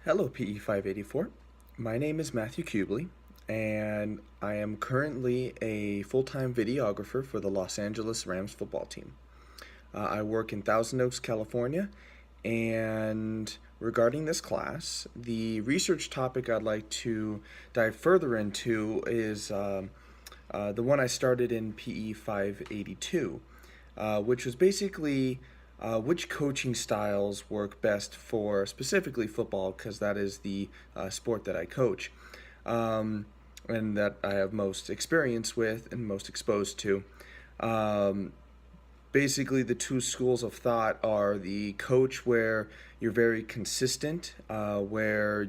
Hello, PE584. My name is Matthew Kubley, and I am currently a full-time videographer for the Los Angeles Rams football team. I work in Thousand Oaks, California, and regarding this class, the research topic I'd like to dive further into is the one I started in PE582, which was basically which coaching styles work best for specifically football, because that is the sport that I coach and that I have most experience with and most exposed to. Um, Basically, the two schools of thought are the coach where you're very consistent, where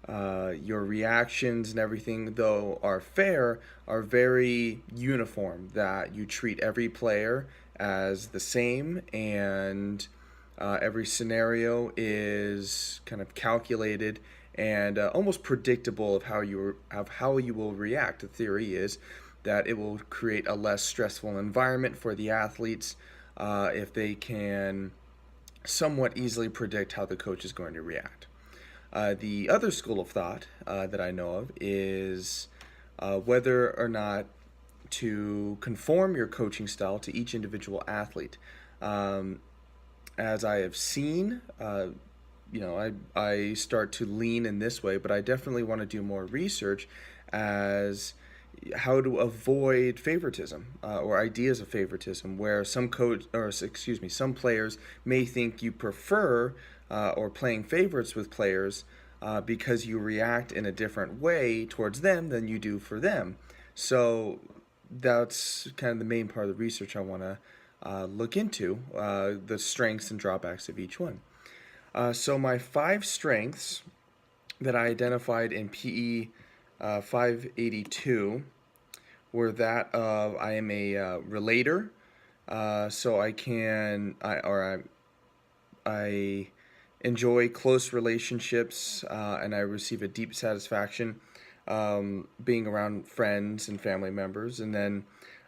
your reactions and everything, though are fair, are very uniform, that you treat every player as the same, and every scenario is kind of calculated and almost predictable of how you will react. The theory is that it will create a less stressful environment for the athletes if they can somewhat easily predict how the coach is going to react. The other school of thought that I know of is whether or not to conform your coaching style to each individual athlete. As I have seen, I start to lean in this way, but I definitely want to do more research as how to avoid favoritism or ideas of favoritism, where some players may think you prefer or playing favorites with players because you react in a different way towards them than you do for them. So that's kind of the main part of the research I want to look into, the strengths and drawbacks of each one. So my 5 strengths that I identified in PE 582 were that of I am a relator, so I enjoy close relationships, and I receive a deep satisfaction being around friends and family members. And then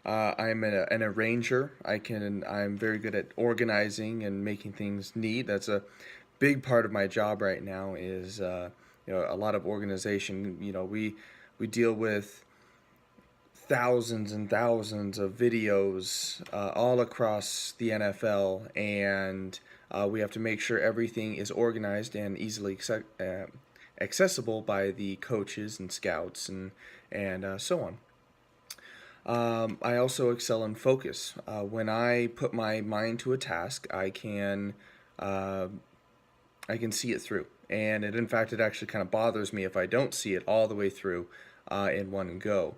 I'm an arranger. I'm very good at organizing and making things neat. That's a big part of my job right now, is a lot of organization. We deal with thousands and thousands of videos all across the NFL, and we have to make sure everything is organized and easily accessible by the coaches and scouts and so on. I also excel in focus. When I put my mind to a task, I can see it through, and in fact, it actually kind of bothers me if I don't see it all the way through in one go,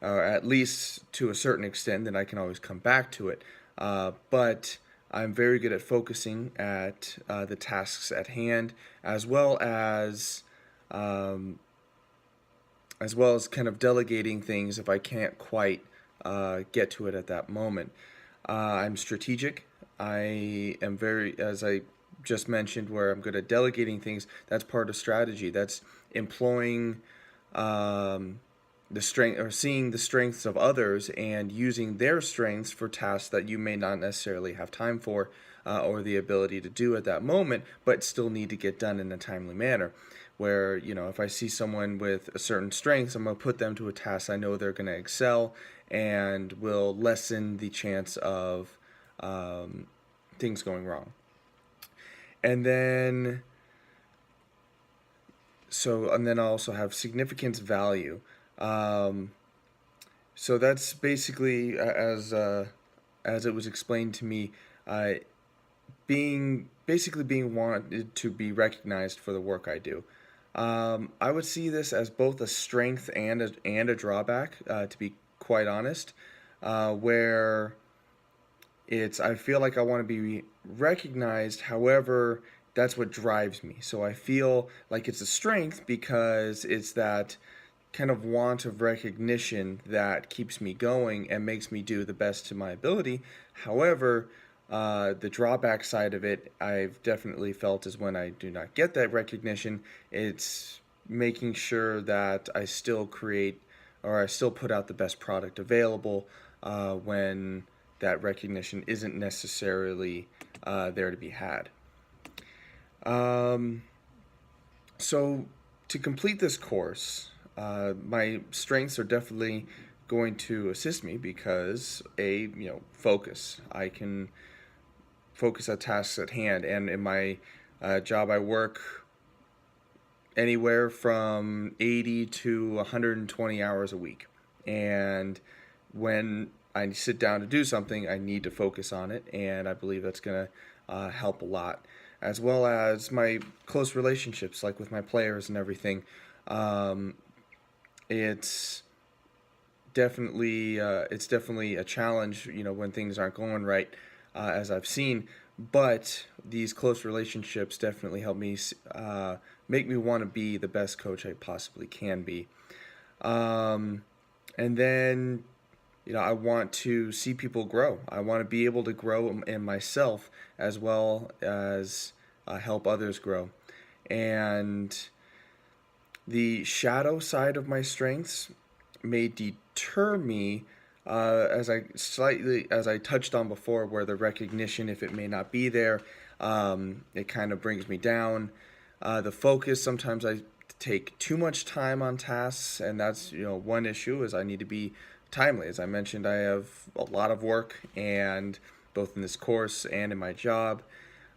or at least to a certain extent. Then I can always come back to it. But I'm very good at focusing at the tasks at hand, um, as well as kind of delegating things if I can't quite get to it at that moment. I'm strategic. I am very, as I just mentioned, where I'm good at delegating things. That's part of strategy. That's employing the strength, or seeing the strengths of others and using their strengths for tasks that you may not necessarily have time for or the ability to do at that moment, but still need to get done in a timely manner. Where, if I see someone with a certain strengths, I'm going to put them to a task I know they're going to excel and will lessen the chance of things going wrong. And then I also have significance value. So that's basically, as it was explained to me, being wanted to be recognized for the work I do. I would see this as both a strength and a drawback, to be quite honest, where I feel like I want to be recognized. However, that's what drives me. So I feel like it's a strength because it's that kind of want of recognition that keeps me going and makes me do the best to my ability. However, the drawback side of it, I've definitely felt, is when I do not get that recognition, it's making sure that I still put out the best product available when that recognition isn't necessarily there to be had. So to complete this course, my strengths are definitely going to assist me because focus. I can focus on tasks at hand, and in my job, I work anywhere from 80 to 120 hours a week. And when I sit down to do something, I need to focus on it, and I believe that's going to help a lot, as well as my close relationships, like with my players and everything. Um, it's it's definitely a challenge, when things aren't going right, as I've seen. But these close relationships definitely help me make me want to be the best coach I possibly can be. Um, and then, I want to see people grow. I want to be able to grow in myself as well as help others grow. And the shadow side of my strengths may deter me, as I touched on before, where the recognition, if it may not be there, it kind of brings me down. The focus, sometimes I take too much time on tasks, and that's one issue is I need to be timely. As I mentioned, I have a lot of work, and both in this course and in my job.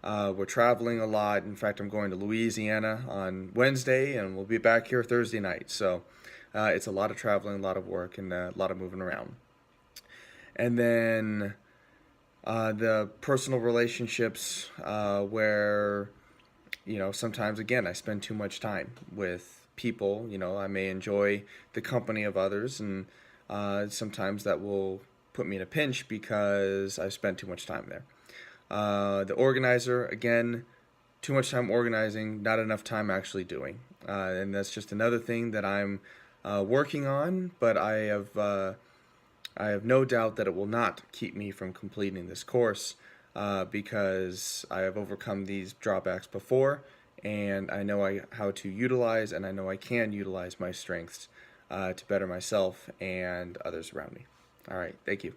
We're traveling a lot. In fact, I'm going to Louisiana on Wednesday, and we'll be back here Thursday night. So it's a lot of traveling, a lot of work, and a lot of moving around. And then the personal relationships, where sometimes, again, I spend too much time with people. I may enjoy the company of others, and sometimes that will put me in a pinch because I've spent too much time there. The organizer, again, too much time organizing, not enough time actually doing. And that's just another thing that I'm working on, but I have no doubt that it will not keep me from completing this course, because I have overcome these drawbacks before, and I know how to utilize, and I know I can utilize my strengths to better myself and others around me. All right, thank you.